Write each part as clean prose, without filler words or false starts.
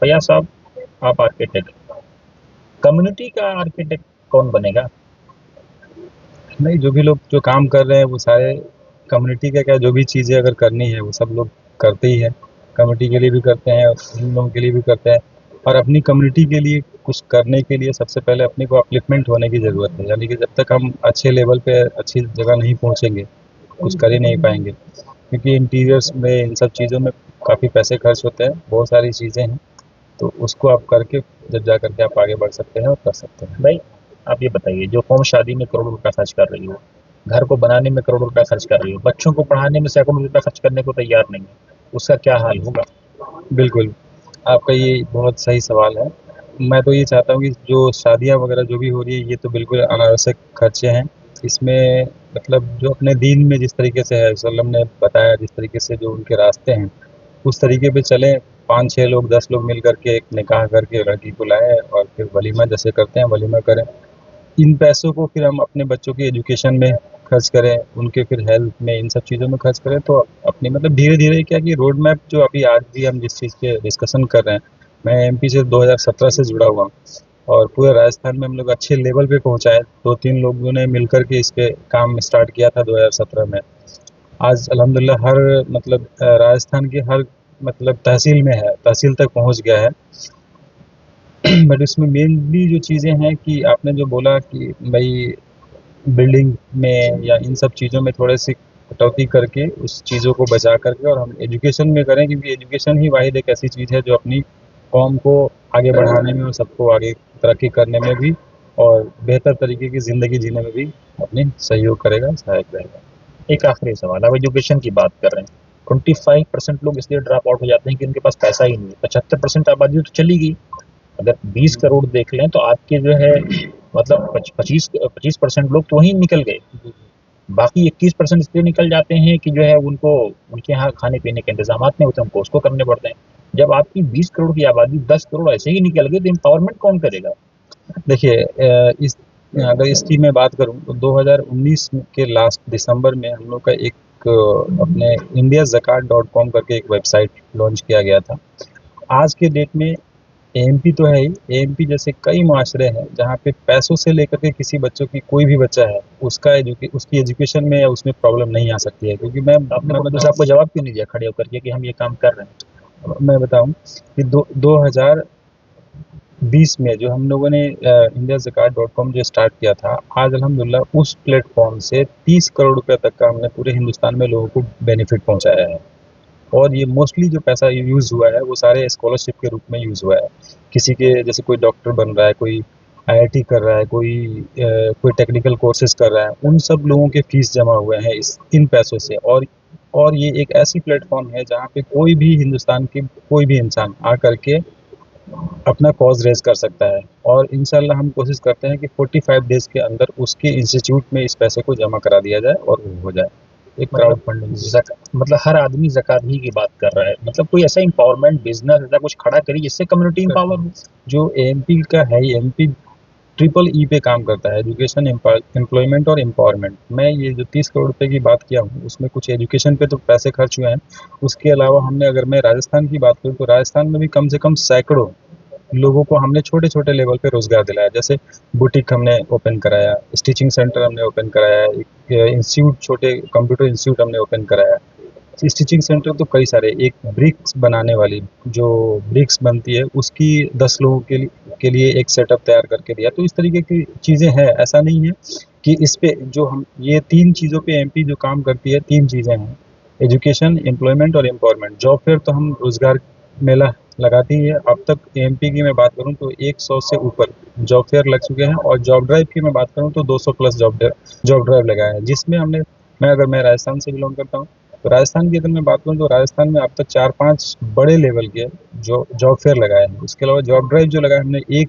फैयाज साहब, आप architect, community का आर्किटेक्ट कौन बनेगा? नहीं, जो भी लोग जो काम कर रहे हैं वो सारे कम्युनिटी का क्या, जो भी चीज़ें अगर करनी है वो सब लोग करते ही हैं। कम्युनिटी के लिए भी करते हैं, उन लोगों के लिए भी करते हैं। और अपनी कम्युनिटी के लिए कुछ करने के लिए सबसे पहले अपने को अपलिफ्टमेंट होने की ज़रूरत है। यानी कि जब तक हम अच्छे लेवल पे अच्छी जगह नहीं पहुँचेंगे, कुछ कर ही नहीं पाएंगे। क्योंकि इंटीरियर्स में इन सब चीज़ों में काफ़ी पैसे खर्च होते हैं, बहुत सारी चीज़ें हैं। तो उसको आप करके जब जा करके आप आगे बढ़ सकते हैं और कर सकते हैं। भाई, आप ये बताइए, जो कौम शादी में करोड़ों रुपया खर्च कर रही हो, घर को बनाने में करोड़ों रुपया खर्च कर रही हो, बच्चों को पढ़ाने में सैकड़ों रुपया खर्च करने को तैयार नहीं है, उसका क्या हाल होगा? बिल्कुल, आपका ये बहुत सही सवाल है। मैं तो ये चाहता हूँ कि जो शादियाँ वग़ैरह जो भी हो रही है, ये तो बिल्कुल अनावश्यक खर्चे हैं। इसमें मतलब जो अपने दीन में जिस तरीके से है, वसल्लम ने बताया, जिस तरीके से जो उनके रास्ते हैं, उस तरीके पे चलें। 5-6 लोग, 10 लोग मिल कर के एक निकाह करके लड़की को लाएँ और फिर वलीमा जैसे करते हैं, वलीमा करें। इन पैसों को फिर हम अपने बच्चों की एजुकेशन में खर्च करें, उनके फिर हेल्थ में, इन सब चीज़ों में खर्च करें, तो अपनी मतलब धीरे-धीरे क्या कि रोड मैप जो अभी आज भी हम जिस चीज़ पे डिस्कशन कर रहे हैं, मैं एमपी से 2017 से जुड़ा हुआ हूँ और पूरे राजस्थान में हम लोग अच्छे लेवल पे पहुँचाए। 2-3 लोगों ने मिलकर के इस पे काम स्टार्ट किया था 2017 में। आज अल्हम्दुलिल्लाह हर मतलब राजस्थान के हर मतलब तहसील में है, तहसील तक पहुँच गया है। बट इसमें मेनली जो चीज़ें हैं कि आपने जो बोला कि भई बिल्डिंग में या इन सब चीज़ों में थोड़े-सी कटौती करके उस चीज़ों को बचा करके और हम एजुकेशन में करें, क्योंकि एजुकेशन ही वाहिद एक ऐसी चीज़ है जो अपनी कौम को आगे बढ़ाने में और सबको आगे तरक्की करने में भी और बेहतर तरीके की ज़िंदगी जीने में भी अपनी सहयोग करेगा, सहायक रहेगा। एक आखिरी सवाल, अब एजुकेशन की बात कर रहे हैं, 25% लोग इसलिए ड्रॉप आउट हो जाते हैं कि उनके पास पैसा ही नहीं है। 75% आबादी तो चली गई। अगर 20 करोड़ देख लें तो आपके जो है, मतलब 25% लोग तो वहीं निकल गए। बाकी 21% इसलिए निकल जाते हैं कि जो है उनको, उनके यहाँ खाने पीने के इंतजाम नहीं होते, उनको उसको करने पड़ते हैं। जब आपकी 20 करोड़ की आबादी 10 करोड़ ऐसे ही निकल गई, तो एम्पावरमेंट कौन करेगा? देखिए इस अगर इसकी मैं बात करूँ तो 2019 के लास्ट दिसंबर में हम लोग का एक अपने indiazakat.com करके एक वेबसाइट लॉन्च किया गया था। आज के डेट में एएमपी तो है ही, एएमपी जैसे कई मुआशरे हैं जहाँ पे पैसों से लेकर के किसी बच्चों की, कोई भी बच्चा है उसकी एजुकेशन में या उसमें प्रॉब्लम नहीं आ सकती है। क्योंकि आपने पुलिस आपको जवाब क्यों नहीं दिया खड़े होकर के कि हम ये काम कर रहे हैं? मैं बताऊं कि 2020 में जो हम लोगों ने indiazakat.com जो स्टार्ट किया था, आज अल्हम्दुलिल्लाह उस प्लेटफॉर्म से 30 करोड़ रुपए तक का हमने पूरे हिंदुस्तान में लोगों को बेनिफिट पहुंचाया है। और ये मोस्टली जो पैसा यूज़ हुआ है वो सारे स्कॉलरशिप के रूप में यूज़ हुआ है। किसी के जैसे कोई डॉक्टर बन रहा है, कोई आईआईटी कर रहा है, कोई टेक्निकल कोर्सेज कर रहा है, उन सब लोगों के फीस जमा हुए हैं इस इन पैसों से। और ये एक ऐसी प्लेटफॉर्म है जहाँ पे कोई भी हिंदुस्तान के कोई भी इंसान आ करके अपना कॉज रेज कर सकता है। और इंशाल्लाह हम कोशिश करते हैं कि 45 डेज के अंदर उसके इंस्टीट्यूट में इस पैसे को जमा करा दिया जाए और वो हो जाए एक क्राउड फंडिंग। मतलब हर आदमी ज़कात ही की बात कर रहा है, मतलब कोई ऐसा एम्पावरमेंट बिजनेस ऐसा कुछ खड़ा करिए जिससे कम्युनिटी एम्पावर हो। जो एमपी का है, एमपी ट्रिपल ई पे काम करता है, एजुकेशन, एम्प्लॉयमेंट और एम्पावरमेंट। मैं ये जो 30 करोड़ रुपए की बात किया हूँ उसमें कुछ एजुकेशन पे तो पैसे खर्च हुए हैं। उसके अलावा हमने, अगर मैं राजस्थान की बात करूँ तो राजस्थान में भी कम से कम सैकड़ों लोगों को हमने छोटे छोटे लेवल पे रोजगार दिलाया। जैसे बुटीक हमने ओपन कराया, स्टिचिंग सेंटर हमने ओपन कराया, एक इंस्टीट्यूट, छोटे कंप्यूटर इंस्टीट्यूट हमने ओपन कराया। स्टिचिंग सेंटर तो कई सारे, एक ब्रिक्स बनाने वाली, जो ब्रिक्स बनती है उसकी 10 लोगों के लिए एक सेटअप तैयार करके दिया। तो इस तरीके की चीज़ें हैं, ऐसा नहीं है कि इस पे जो हम ये 3 चीज़ों पे एमपी जो काम करती है, 3 चीज़ें हैं, एजुकेशन, एम्प्लॉयमेंट और एम्पावरमेंट। जॉब फेयर तो हम रोजगार मेला लगाती है। अब तक एमपी की मैं बात करूं तो 100 से ऊपर जॉब फेयर लग चुके हैं और जॉब ड्राइव की मैं बात करूं तो 200 प्लस जॉब ड्राइव लगाया है, जिसमें हमने, मैं राजस्थान से बिलोंग करता हूं, तो राजस्थान की अगर मैं बात करूं तो राजस्थान में अब तक 4-5 बड़े लेवल के जो जॉब फेयर लगाए हैं। उसके अलावा जॉब ड्राइव जो लगाया हमने, एक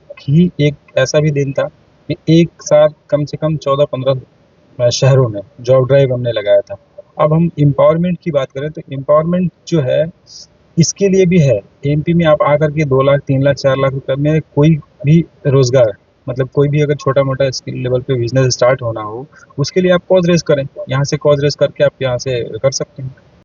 ऐसा भी दिन था कि एक साथ कम से कम 14-15 शहरों में जॉब ड्राइव हमने लगाया था। अब हम एम्पावरमेंट की बात करें तो एम्पावरमेंट जो है इसके लिए भी है। एमपी में आप आकर के 2 लाख, 3 लाख, 4 लाख रुपए में कोई भी रोजगार, मतलब कोई भी अगर छोटा मोटा स्किल लेवल पे बिजनेस स्टार्ट होना हो, उसके लिए आप कॉज रेज करें, यहाँ से कॉज रेज करके आप यहाँ से कर सकते हैं।